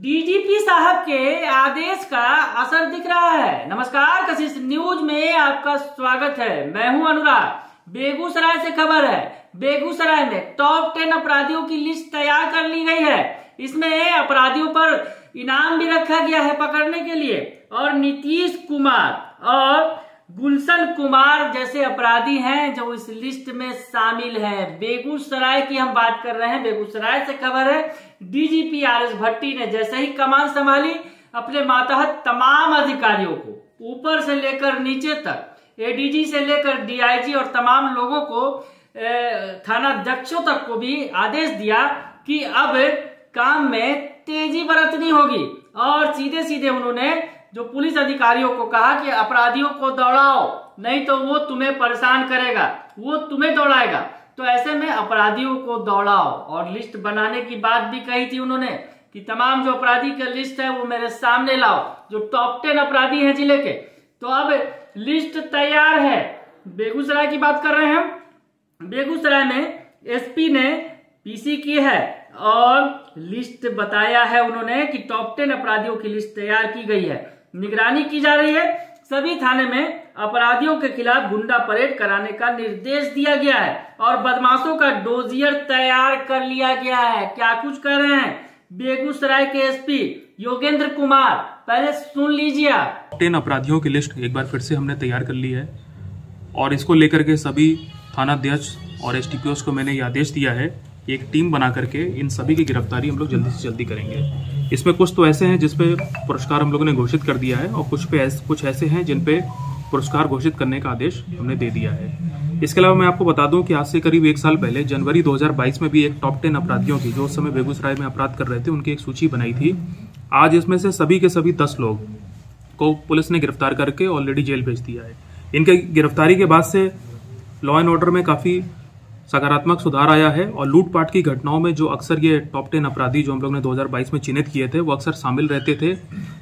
DGP साहब के आदेश का असर दिख रहा है। नमस्कार, कशिश न्यूज में आपका स्वागत है। मैं हूं अनुराग। बेगूसराय से खबर है। बेगूसराय में टॉप 10 अपराधियों की लिस्ट तैयार कर ली गई है। इसमें अपराधियों पर इनाम भी रखा गया है पकड़ने के लिए। और नीतीश कुमार और गुलशन कुमार जैसे अपराधी हैं जो इस लिस्ट में शामिल हैं। बेगूसराय की हम बात कर रहे हैं। बेगूसराय से खबर है, डीजीपी आरएस भट्टी ने जैसे ही कमान संभाली, अपने मातहत तमाम अधिकारियों को ऊपर से लेकर नीचे तक, एडीजी से लेकर डीआईजी और तमाम लोगों को, थाना अध्यक्षों तक को भी आदेश दिया कि अब काम में तेजी बरतनी होगी। और सीधे सीधे उन्होंने जो पुलिस अधिकारियों को कहा कि अपराधियों को दौड़ाओ, नहीं तो वो तुम्हें परेशान करेगा, वो तुम्हें दौड़ाएगा। तो ऐसे में अपराधियों को दौड़ाओ। और लिस्ट बनाने की बात भी कही थी उन्होंने कि तमाम जो अपराधी का लिस्ट है वो मेरे सामने लाओ, जो टॉप 10 अपराधी हैं जिले के। तो अब लिस्ट तैयार है। बेगूसराय की बात कर रहे हैं हम। बेगूसराय में एसपी ने पीसी की है और लिस्ट बताया है उन्होंने कि टॉप 10 अपराधियों की लिस्ट तैयार की गई है। निगरानी की जा रही है। सभी थाने में अपराधियों के खिलाफ गुंडा परेड कराने का निर्देश दिया गया है और बदमाशों का डोजियर तैयार कर लिया गया है। क्या कुछ कर रहे हैं बेगूसराय के एसपी योगेंद्र कुमार, पहले सुन लीजिए आप। 10 अपराधियों की लिस्ट एक बार फिर से हमने तैयार कर ली है और इसको लेकर के सभी थाना अध्यक्ष और एसटीपीओ को मैंने ये आदेश दिया है, एक टीम बना करके इन सभी की गिरफ्तारी हम लोग जल्दी से जल्दी करेंगे। इसमें कुछ तो ऐसे हैं जिस पे पुरस्कार हम लोगों ने घोषित कर दिया है और कुछ ऐसे हैं जिन पे पुरस्कार घोषित करने का आदेश हमने दे दिया है। इसके अलावा मैं आपको बता दूं कि आज से करीब 1 साल पहले जनवरी 2022 में भी एक टॉप 10 अपराधियों की, जो उस समय बेगूसराय में अपराध कर रहे थे, उनकी एक सूची बनाई थी। आज इसमें से सभी के सभी 10 लोग को पुलिस ने गिरफ्तार करके ऑलरेडी जेल भेज दिया है। इनके गिरफ्तारी के बाद से लॉ एंड ऑर्डर में काफी सकारात्मक सुधार आया है और लूटपाट की घटनाओं में जो अक्सर ये टॉप 10 अपराधी जो हम लोग ने 2022 में चिन्हित किए थे, वो अक्सर शामिल रहते थे।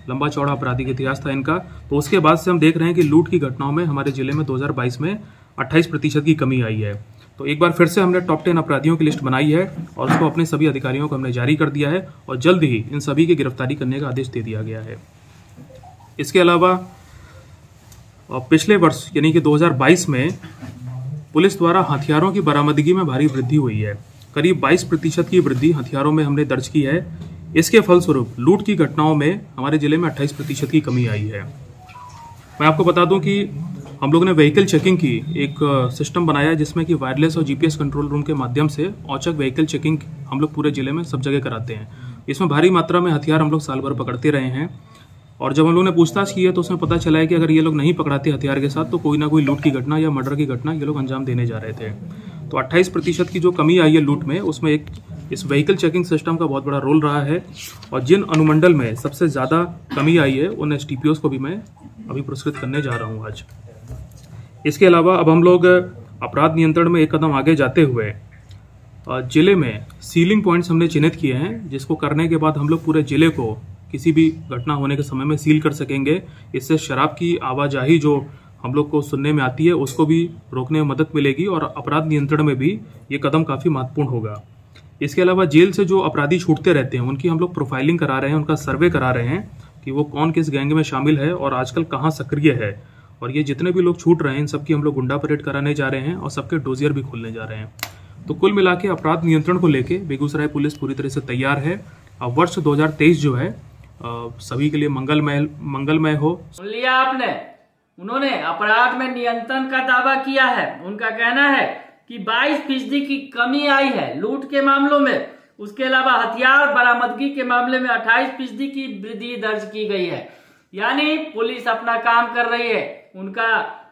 लंबा चौड़ा आपराधिक इतिहास था इनका। तो उसके बाद से हम देख रहे हैं कि लूट की घटनाओं में हमारे जिले में 2022 में 28% की कमी आई है। तो एक बार फिर से हमने टॉप 10 अपराधियों की लिस्ट बनाई है और उसको अपने सभी अधिकारियों को हमने जारी कर दिया है और जल्द ही इन सभी की गिरफ्तारी करने का आदेश दे दिया गया है। इसके अलावा पिछले वर्ष यानी कि 2022 में पुलिस द्वारा हथियारों की बरामदगी में भारी वृद्धि हुई है। करीब 22% की वृद्धि हथियारों में हमने दर्ज की है। इसके फलस्वरूप लूट की घटनाओं में हमारे जिले में 28% की कमी आई है। मैं आपको बता दूं कि हम लोगों ने व्हीकल चेकिंग की एक सिस्टम बनाया है, जिसमें कि वायरलेस और जीपीएस कंट्रोल रूम के माध्यम से औचक व्हीकल चेकिंग हम लोग पूरे जिले में सब जगह कराते हैं। इसमें भारी मात्रा में हथियार हम लोग साल भर पकड़ते रहे हैं और जब हम लोगों ने पूछताछ की है तो उसमें पता चला है कि अगर ये लोग नहीं पकड़ाते हथियार के साथ तो कोई ना कोई लूट की घटना या मर्डर की घटना ये लोग अंजाम देने जा रहे थे। तो 28% की जो कमी आई है लूट में, उसमें एक इस व्हीकल चेकिंग सिस्टम का बहुत बड़ा रोल रहा है। और जिन अनुमंडल में सबसे ज़्यादा कमी आई है उन एसटीपीओ को भी मैं अभी पुरस्कृत करने जा रहा हूँ आज। इसके अलावा अब हम लोग अपराध नियंत्रण में एक कदम आगे जाते हुए जिले में सीलिंग पॉइंट्स हमने चिन्हित किए हैं, जिसको करने के बाद हम लोग पूरे जिले को किसी भी घटना होने के समय में सील कर सकेंगे। इससे शराब की आवाजाही जो हम लोग को सुनने में आती है उसको भी रोकने में मदद मिलेगी और अपराध नियंत्रण में भी ये कदम काफ़ी महत्वपूर्ण होगा। इसके अलावा जेल से जो अपराधी छूटते रहते हैं उनकी हम लोग प्रोफाइलिंग करा रहे हैं, उनका सर्वे करा रहे हैं कि वो कौन किस गैंग में शामिल है और आजकल कहाँ सक्रिय है। और ये जितने भी लोग छूट रहे हैं इन सबकी हम लोग गुंडा परेड कराने जा रहे हैं और सबके डोजियर भी खोलने जा रहे हैं। तो कुल मिला के अपराध नियंत्रण को लेके बेगूसराय पुलिस पूरी तरह से तैयार है। अब वर्ष 2023 जो है सभी के लिए मंगलमय हो। सुन लिया आपने। उन्होंने अपराध में नियंत्रण का दावा किया है। उनका कहना है कि 22% की कमी आई है लूट के मामलों में। उसके अलावा हथियार बरामदगी के मामले में 28% की वृद्धि दर्ज की गई है। यानी पुलिस अपना काम कर रही है, उनका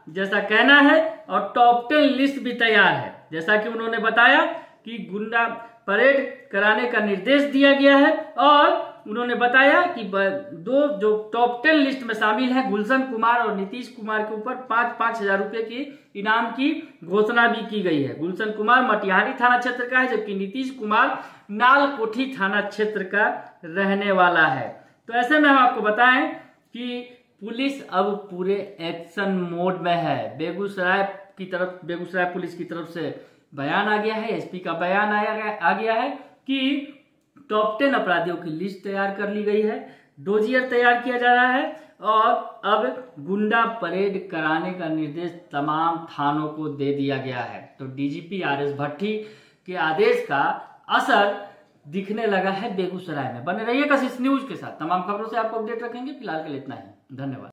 जैसा कहना है। और टॉप 10 लिस्ट भी तैयार है। जैसा कि उन्होंने बताया कि गुंडा परेड कराने का निर्देश दिया गया है और उन्होंने बताया कि दो जो टॉप 10 लिस्ट में शामिल हैं, गुलशन कुमार और नीतीश कुमार के ऊपर 5-5 हजार रुपए की इनाम की घोषणा भी की गई है। गुलशन कुमार मटिहानी थाना क्षेत्र का है, जबकि नीतीश कुमार नालकोठी थाना क्षेत्र का रहने वाला है। तो ऐसे में हम आपको बताएं कि पुलिस अब पूरे एक्शन मोड में है। बेगूसराय पुलिस की तरफ से बयान आ गया है, एसपी का बयान आ गया है कि टॉप 10 अपराधियों की लिस्ट तैयार कर ली गई है, डोजियर तैयार किया जा रहा है और अब गुंडा परेड कराने का निर्देश तमाम थानों को दे दिया गया है। तो डीजीपी आर.एस. भट्टी के आदेश का असर दिखने लगा है बेगूसराय में। बने रहिए कशिश न्यूज के साथ, तमाम खबरों से आपको अपडेट रखेंगे। फिलहाल के लिए इतना ही, धन्यवाद।